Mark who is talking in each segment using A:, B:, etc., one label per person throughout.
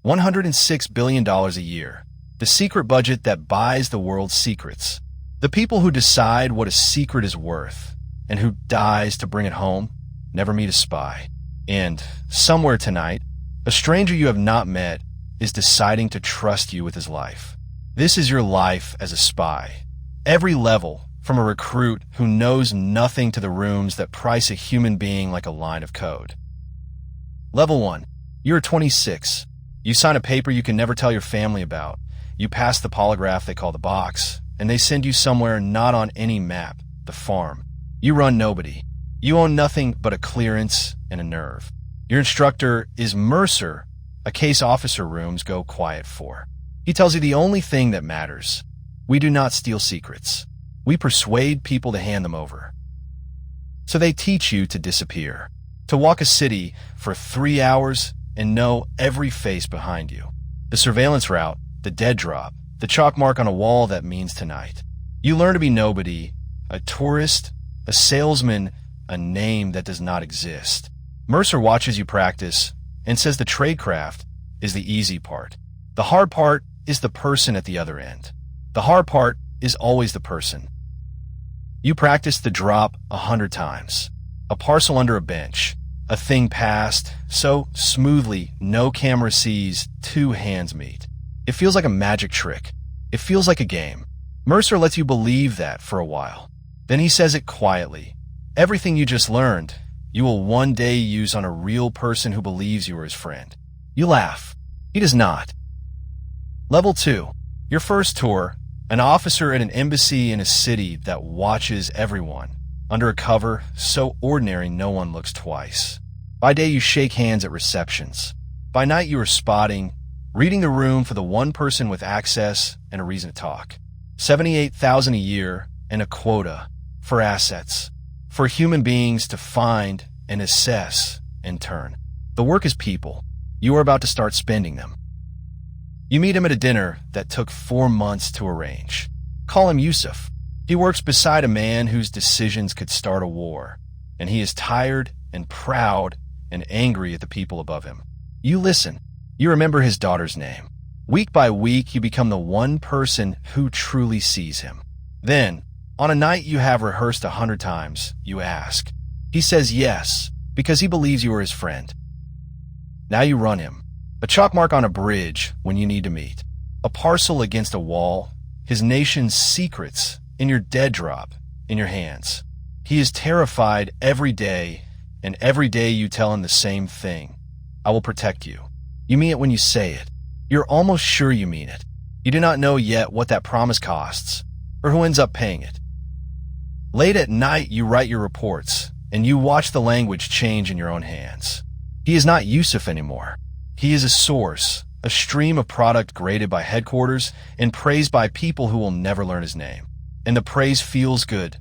A: $106 billion a year. The secret budget that buys the world's secrets. The people who decide what a secret is worth and who dies to bring it home never meet a spy. And somewhere tonight, a stranger you have not met is deciding to trust you with his life. This is your life as a spy. Every level, from a recruit who knows nothing to the rooms that price a human being like a line of code. Level 1. You're 26. You sign a paper you can never tell your family about. You pass the polygraph they call the box, and they send you somewhere not on any map, the farm. You run nobody. You own nothing but a clearance and a nerve. Your instructor is Mercer, a case officer rooms go quiet for. He tells you the only thing that matters. We do not steal secrets. We persuade people to hand them over. So they teach you to disappear, to walk a city for 3 hours and know every face behind you. The surveillance route, the dead drop, the chalk mark on a wall that means tonight. You learn to be nobody, a tourist, a salesman, a name that does not exist. Mercer watches you practice and says the tradecraft is the easy part. The hard part is the person at the other end. The hard part is always the person. You practice the drop 100 times. A parcel under a bench. A thing passed so smoothly no camera sees, 2 hands meet. It feels like a magic trick. It feels like a game. Mercer lets you believe that for a while. Then he says it quietly. Everything you just learned, you will one day use on a real person who believes you are his friend. You laugh. He does not. Level 2. Your first tour. An officer at an embassy in a city that watches everyone. Under a cover, so ordinary no one looks twice. By day you shake hands at receptions. By night you are spotting, reading the room for the one person with access and a reason to talk. $78,000 a year and a quota for assets. For human beings to find and assess and turn. The work is people. You are about to start spending them. You meet him at a dinner that took 4 months to arrange. Call him Yusuf. He works beside a man whose decisions could start a war, and he is tired and proud and angry at the people above him. You listen. You remember his daughter's name. Week by week, you become the one person who truly sees him. Then, on a night you have rehearsed 100 times, you ask. He says yes, because he believes you are his friend. Now you run him. A chalk mark on a bridge when you need to meet. A parcel against a wall. His nation's secrets in your dead drop, in your hands. He is terrified every day, and every day you tell him the same thing. I will protect you. You mean it when you say it. You're almost sure you mean it. You do not know yet what that promise costs, or who ends up paying it. Late at night, you write your reports, and you watch the language change in your own hands. He is not Yusuf anymore. He is a source, a stream of product graded by headquarters and praised by people who will never learn his name. And the praise feels good.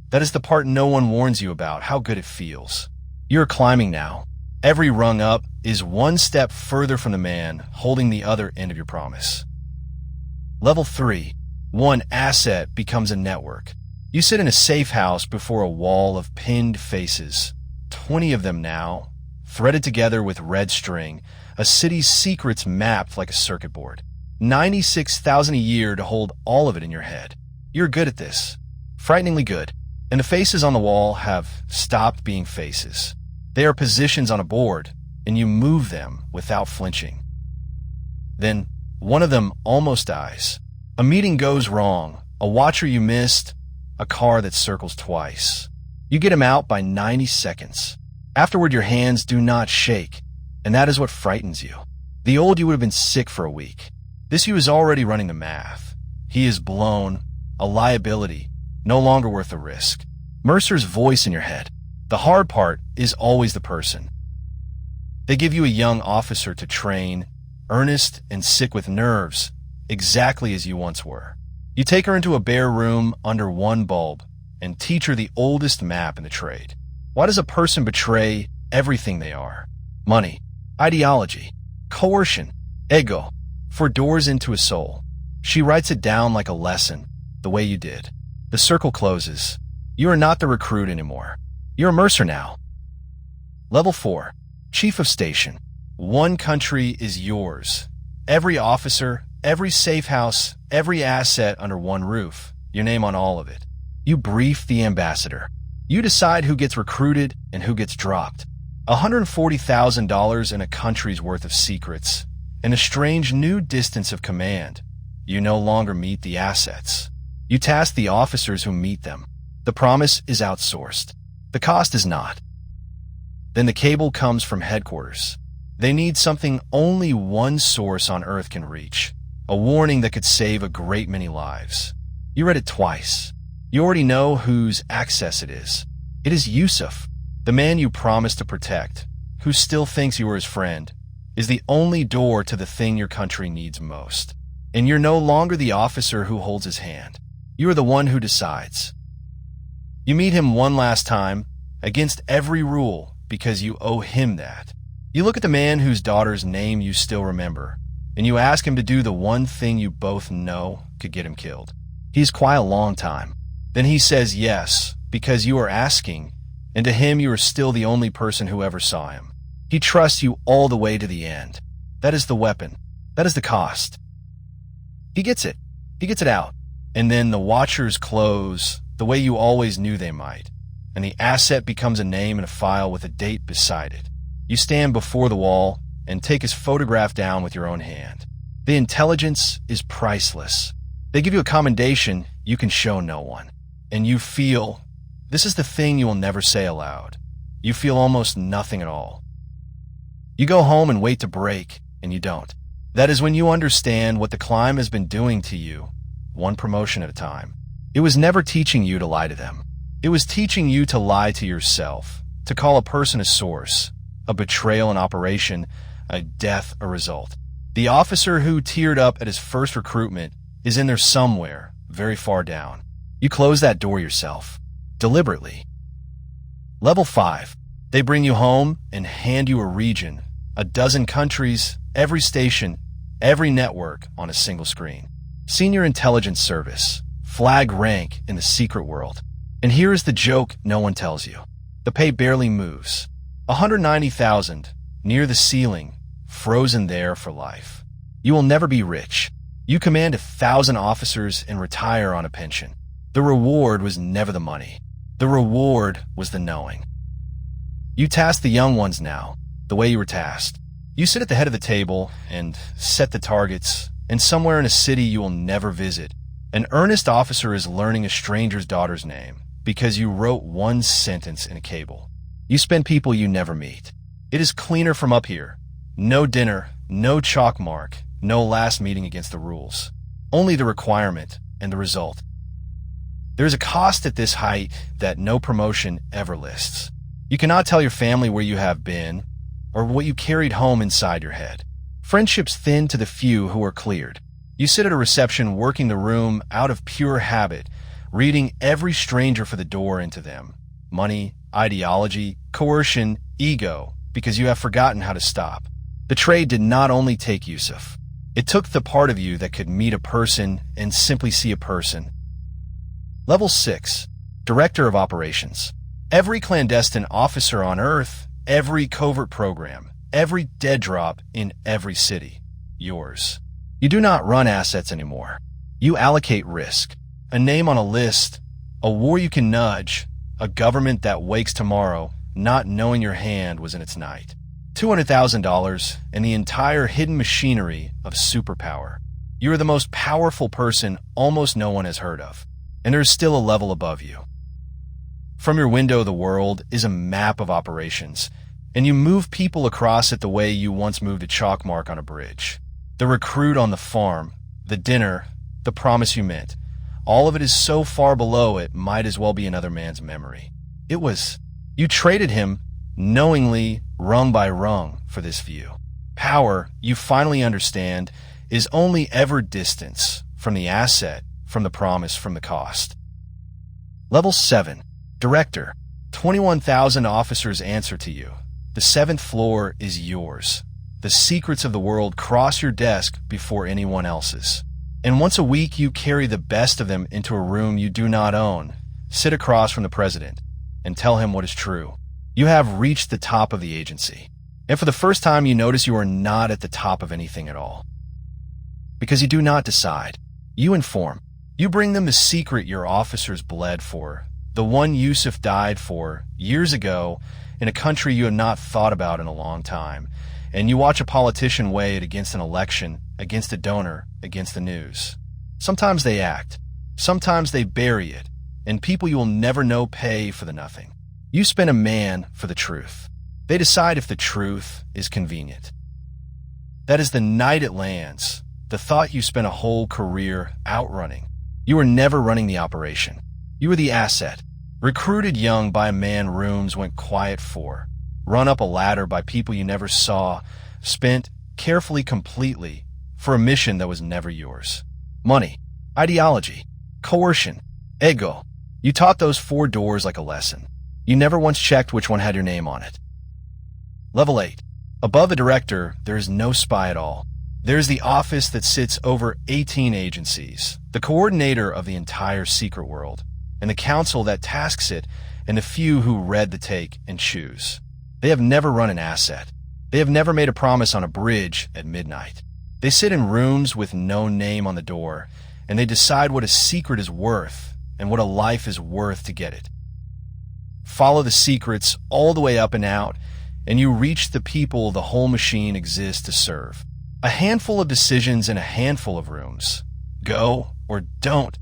A: That is the part no one warns you about, how good it feels. You're climbing now. Every rung up is one step further from the man holding the other end of your promise. Level 3. One asset becomes a network. You sit in a safe house before a wall of pinned faces. 20 of them now, threaded together with red string, a city's secrets mapped like a circuit board. $96,000 a year to hold all of it in your head. You're good at this. Frighteningly good. And the faces on the wall have stopped being faces. They are positions on a board, and you move them without flinching. Then, one of them almost dies. A meeting goes wrong. A watcher you missed. A car that circles twice. You get him out by 90 seconds. Afterward, your hands do not shake, and that is what frightens you. The old you would have been sick for a week. This you is already running the math. He is blown, a liability, no longer worth the risk. Mercer's voice in your head. The hard part is always the person. They give you a young officer to train, earnest and sick with nerves, exactly as you once were. You take her into a bare room under one bulb and teach her the oldest map in the trade. Why does a person betray everything they are? Money, ideology, coercion, ego, for doors into a soul. She writes it down like a lesson, the way you did. The circle closes. You are not the recruit anymore. You're a Mercer now. Level 4. Chief of Station. One country is yours, every officer, every safe house, every asset under one roof, your name on all of it. You brief the ambassador. You decide who gets recruited and who gets dropped. $140,000 in a country's worth of secrets, and a strange new distance of command. You no longer meet the assets. You task the officers who meet them. The promise is outsourced. The cost is not. Then the cable comes from headquarters. They need something only one source on Earth can reach. A warning that could save a great many lives. You read it twice. You already know whose access it is. It is Yusuf, the man you promised to protect, who still thinks you are his friend, is the only door to the thing your country needs most. And you're no longer the officer who holds his hand. You are the one who decides. You meet him one last time, against every rule, because you owe him that. You look at the man whose daughter's name you still remember, and you ask him to do the one thing you both know could get him killed. He's quiet a long time. Then he says yes, because you are asking, and to him you are still the only person who ever saw him. He trusts you all the way to the end. That is the weapon. That is the cost. He gets it. He gets it out. And then the watchers close the way you always knew they might, and the asset becomes a name in a file with a date beside it. You stand before the wall and take his photograph down with your own hand. The intelligence is priceless. They give you a commendation you can show no one. And you feel, this is the thing you will never say aloud. You feel almost nothing at all. You go home and wait to break, and you don't. That is when you understand what the climb has been doing to you, one promotion at a time. It was never teaching you to lie to them. It was teaching you to lie to yourself, to call a person a source, a betrayal an operation, a death a result. The officer who teared up at his first recruitment is in there somewhere, very far down. You close that door yourself, deliberately. Level 5. They bring you home and hand you a region, a dozen countries, every station, every network on a single screen. Senior Intelligence Service, flag rank in the secret world. And here is the joke no one tells you. The pay barely moves. 190,000, near the ceiling, frozen there for life. You will never be rich. You command 1,000 officers and retire on a pension. The reward was never the money. The reward was the knowing. You task the young ones now, the way you were tasked. You sit at the head of the table and set the targets, and somewhere in a city you will never visit, an earnest officer is learning a stranger's daughter's name because you wrote one sentence in a cable. You spend people you never meet. It is cleaner from up here. No dinner, no chalk mark, no last meeting against the rules. Only the requirement and the result. There is a cost at this height that no promotion ever lists. You cannot tell your family where you have been or what you carried home inside your head. Friendships thin to the few who are cleared. You sit at a reception working the room out of pure habit, reading every stranger for the door into them. Money, ideology, coercion, ego, because you have forgotten how to stop. The trade did not only take Yusuf. It took the part of you that could meet a person and simply see a person. Level 6. Director of Operations. Every clandestine officer on Earth, every covert program, every dead drop in every city. Yours. You do not run assets anymore. You allocate risk. A name on a list, a war you can nudge, a government that wakes tomorrow not knowing your hand was in its night. $200,000 and the entire hidden machinery of superpower. You are the most powerful person almost no one has heard of. And there is still a level above you. From your window, the world is a map of operations, and you move people across it the way you once moved a chalk mark on a bridge. The recruit on the farm, the dinner, the promise you meant, all of it is so far below it might as well be another man's memory. You traded him, knowingly, rung by rung, for this view. Power, you finally understand, is only ever distance from the asset, from the promise, from the cost. Level 7. Director. 21,000 officers answer to you. The 7th floor is yours. The secrets of the world cross your desk before anyone else's. And once a week you carry the best of them into a room you do not own, sit across from the president, and tell him what is true. You have reached the top of the agency. And for the first time you notice you are not at the top of anything at all. Because you do not decide. You inform. You bring them the secret your officers bled for, the one Yusuf died for years ago in a country you have not thought about in a long time, and you watch a politician weigh it against an election, against a donor, against the news. Sometimes they act. Sometimes they bury it, and people you will never know pay for the nothing. You spend a man for the truth. They decide if the truth is convenient. That is the night it lands, the thought you spent a whole career outrunning. You were never running the operation. You were the asset. Recruited young by a man rooms went quiet for. Run up a ladder by people you never saw. Spent carefully, completely, for a mission that was never yours. Money, ideology, coercion, ego. You taught those 4 doors like a lesson. You never once checked which one had your name on it. Level 8. Above a director, there is no spy at all. There is the office that sits over 18 agencies, the coordinator of the entire secret world, and the council that tasks it, and the few who read the take and choose. They have never run an asset. They have never made a promise on a bridge at midnight. They sit in rooms with no name on the door, and they decide what a secret is worth and what a life is worth to get it. Follow the secrets all the way up and out, and you reach the people the whole machine exists to serve. A handful of decisions in a handful of rooms. Go or don't.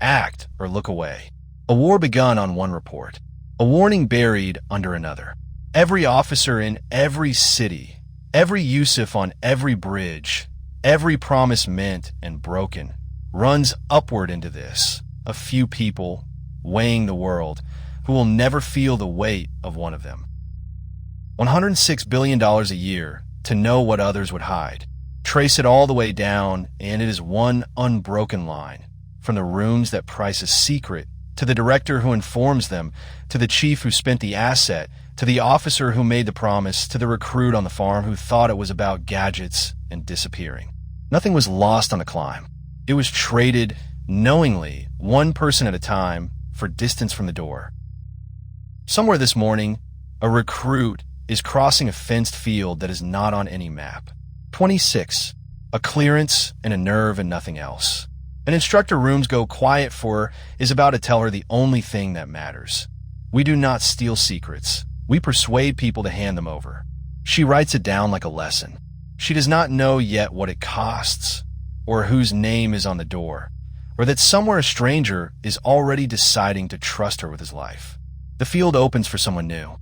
A: Act or look away. A war begun on one report. A warning buried under another. Every officer in every city, every Yusuf on every bridge, every promise meant and broken, runs upward into this. A few people, weighing the world, who will never feel the weight of one of them. $106 billion a year to know what others would hide. Trace it all the way down, and it is one unbroken line, from the rooms that price a secret, to the director who informs them, to the chief who spent the asset, to the officer who made the promise, to the recruit on the farm who thought it was about gadgets and disappearing. Nothing was lost on the climb. It was traded knowingly, one person at a time, for distance from the door. Somewhere this morning, a recruit is crossing a fenced field that is not on any map. 26. A clearance and a nerve and nothing else. An instructor rooms go quiet for is about to tell her the only thing that matters. We do not steal secrets. We persuade people to hand them over. She writes it down like a lesson. She does not know yet what it costs, or whose name is on the door, or that somewhere a stranger is already deciding to trust her with his life. The field opens for someone new.